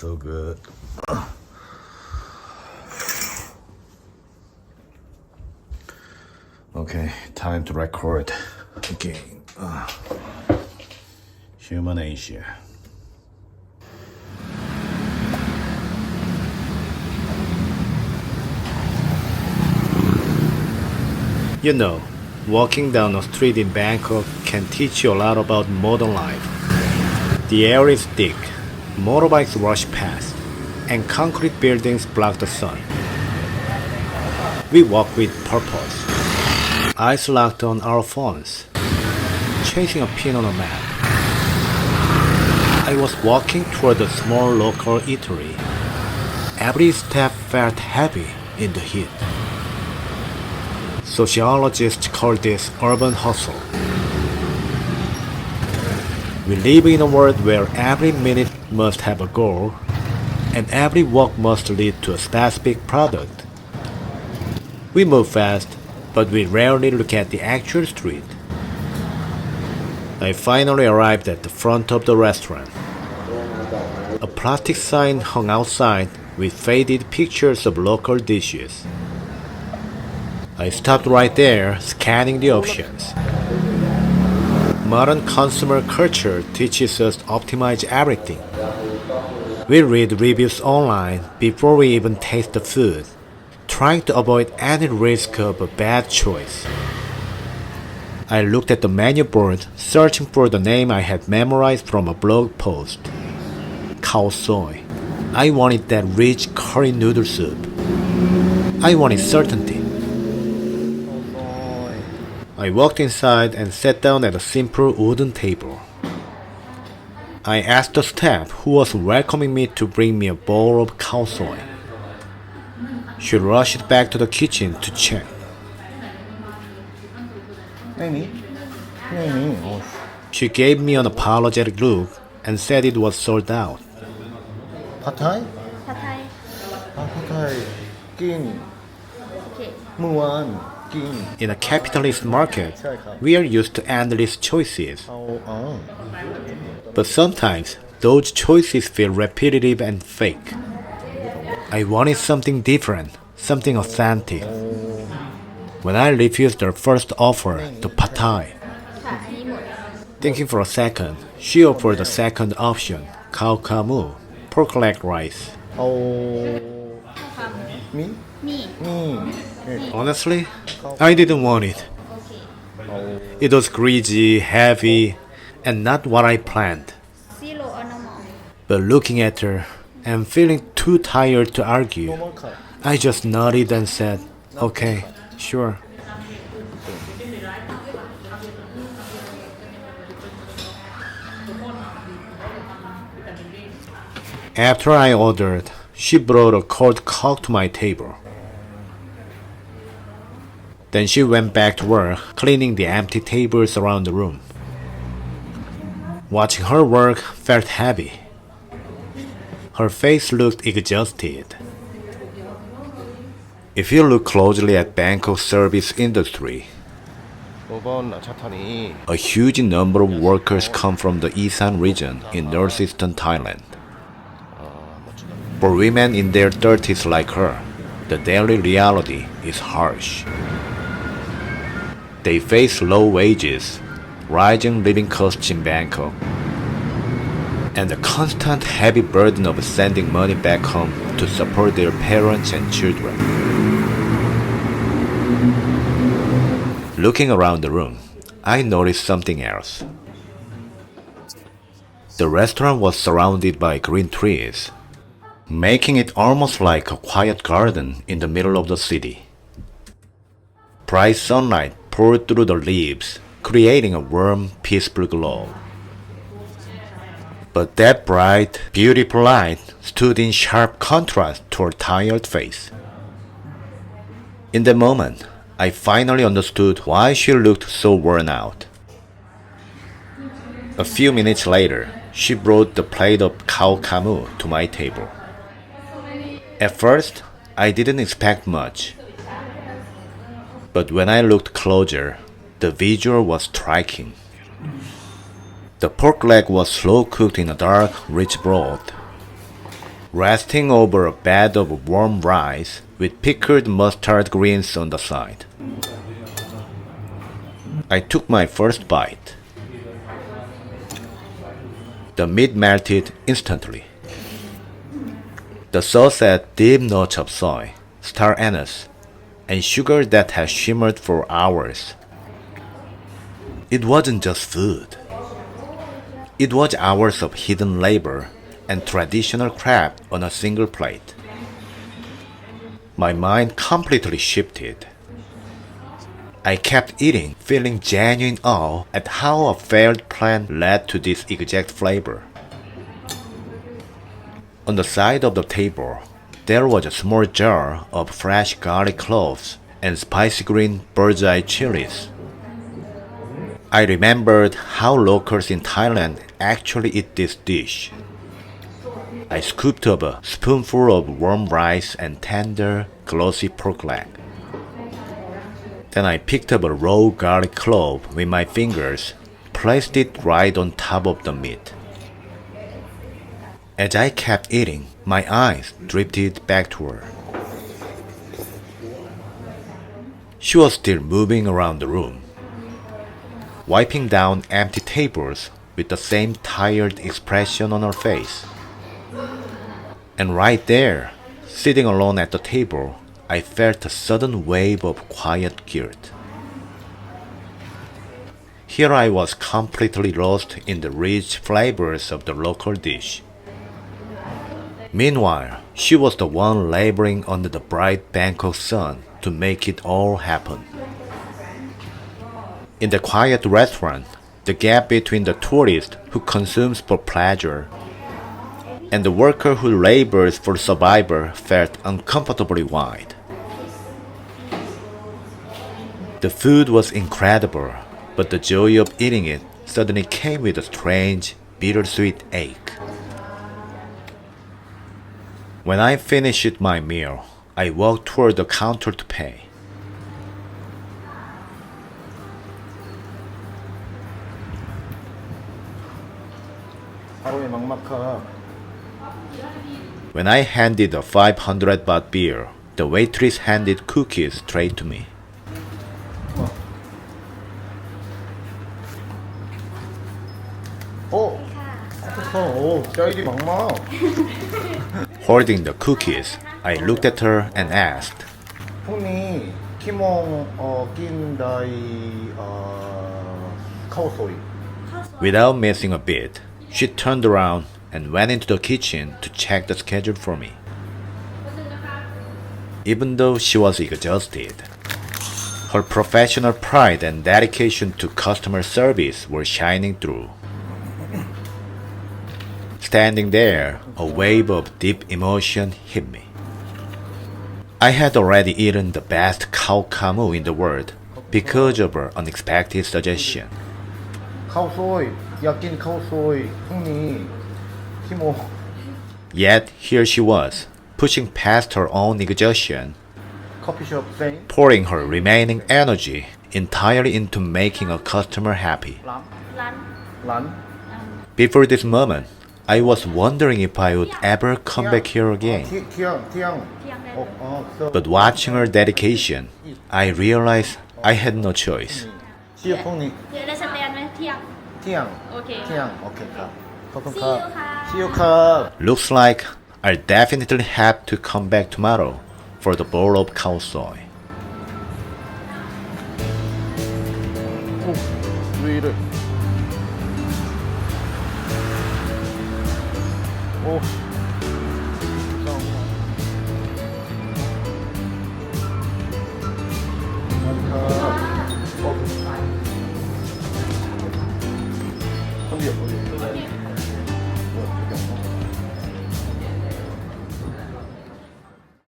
so good. Okay, time to record again. Human Asia. You know, walking down a street in Bangkok can teach you a lot about modern life. The air is thick, motorbikes rush past, and concrete buildings block the sun. We walk with purpose, eyes locked on our phones, chasing a pin on a map. I was walking toward a small local eatery. Every step felt heavy in the heat. Sociologists call this urban hustle. We live in a world where every minute must have a goal, and every walk must lead to a specific product. We move fast, but we rarely look at the actual street. I finally arrived at the front of the restaurant. A plastic sign hung outside with faded pictures of local dishes. I stopped right there, scanning the options. Modern consumer culture teaches us to optimize everything. We read reviews online before we even taste the food, trying to avoid any risk of a bad choice. I looked at the menu board, searching for the name I had memorized from a blog post. Khao Soi. I wanted that rich curry noodle soup. I wanted certainty. I walked inside and sat down at a simple wooden table. I asked the staff who was welcoming me to bring me a bowl of khao soi. She rushed back to the kitchen to check. She gave me an apologetic look and said it was sold out. Pad Thai? Pad Thai. Pad Thai. King. Okay. Muan. King. In a capitalist market, we are used to endless choices. But sometimes, those choices feel repetitive and fake. I wanted something different, something authentic. When I refused her first offer, the Pad Thai, thinking for a second, she offered the second option, khao kamu, pork leg rice. Me? Honestly, I didn't want it. It was greasy, heavy, and not what I planned. But looking at her and feeling too tired to argue, I just nodded and said, okay, sure. After I ordered, she brought a cold Coke to my table. Then she went back to work, cleaning the empty tables around the room. Watching her work felt heavy. Her face looked exhausted. If you look closely at Bangkok's service industry, a huge number of workers come from the Isan region in northeastern Thailand. For women in their 30s like her, the daily reality is harsh. They face low wages, rising living costs in Bangkok, and the constant heavy burden of sending money back home to support their parents and children. Looking around the room, I noticed something else. The restaurant was surrounded by green trees, making it almost like a quiet garden in the middle of the city. Bright sunlight poured through the leaves, creating a warm, peaceful glow. But that bright, beautiful light stood in sharp contrast to her tired face. In that moment, I finally understood why she looked so worn out. A few minutes later, she brought the plate of khao kamu to my table. At first, I didn't expect much. But when I looked closer, the visual was striking. The pork leg was slow cooked in a dark, rich broth. resting over a bed of warm rice with pickled mustard greens on the side. I took my first bite. The meat melted instantly. The sauce had deep notes of soy, star anise, and sugar that had shimmered for hours. It wasn't just food. It was hours of hidden labor and traditional craft on a single plate. My mind completely shifted. I kept eating, feeling genuine awe at how a failed plan led to this exact flavor. On the side of the table, there was a small jar of fresh garlic cloves and spicy green bird's eye chilies. I remembered how locals in Thailand actually eat this dish. I scooped up a spoonful of warm rice and tender, glossy pork leg. Then I picked up a raw garlic clove with my fingers, placed it right on top of the meat. As I kept eating, my eyes drifted back to her. She was still moving around the room, wiping down empty tables with the same tired expression on her face. And right there, sitting alone at the table, I felt a sudden wave of quiet guilt. Here I was completely lost in the rich flavors of the local dish. Meanwhile, she was the one laboring under the bright Bangkok sun to make it all happen. In the quiet restaurant, the gap between the tourist who consumes for pleasure and the worker who labors for survival felt uncomfortably wide. The food was incredible, but the joy of eating it suddenly came with a strange, bittersweet ache. When I finished my meal, I walked toward the counter to pay. 하루의 막막함. When I handed a 500 baht bill, the waitress handed cookies straight to me. 사이즈 막막. Holding the cookies, I looked at her and asked, 형님, 키몽 낀다이 카오소이. Without missing a beat, she turned around and went into the kitchen to check the schedule for me. Even though she was exhausted, her professional pride and dedication to customer service were shining through. Standing there, a wave of deep emotion hit me. I had already eaten the best khao kamu in the world because of her unexpected suggestion. 카오소이, 야낀 카오소이. 형님, 키몽. Yet here she was, pushing past her own exhaustion, 커피숍 생. pouring her remaining energy entirely into making a customer happy. 란. Before this moment, I was wondering if I would ever come back here again. 티양. But watching her dedication, I realized I had no choice. 시우 형님. เดี๋ยวเราสแตนไว้เที่ยง 티양. โอเค 티양. 오케이, 가. See you ค่ะ See you, 카. Looks like I'll definitely have to come back tomorrow for the bowl of khao soy. 왜 이래?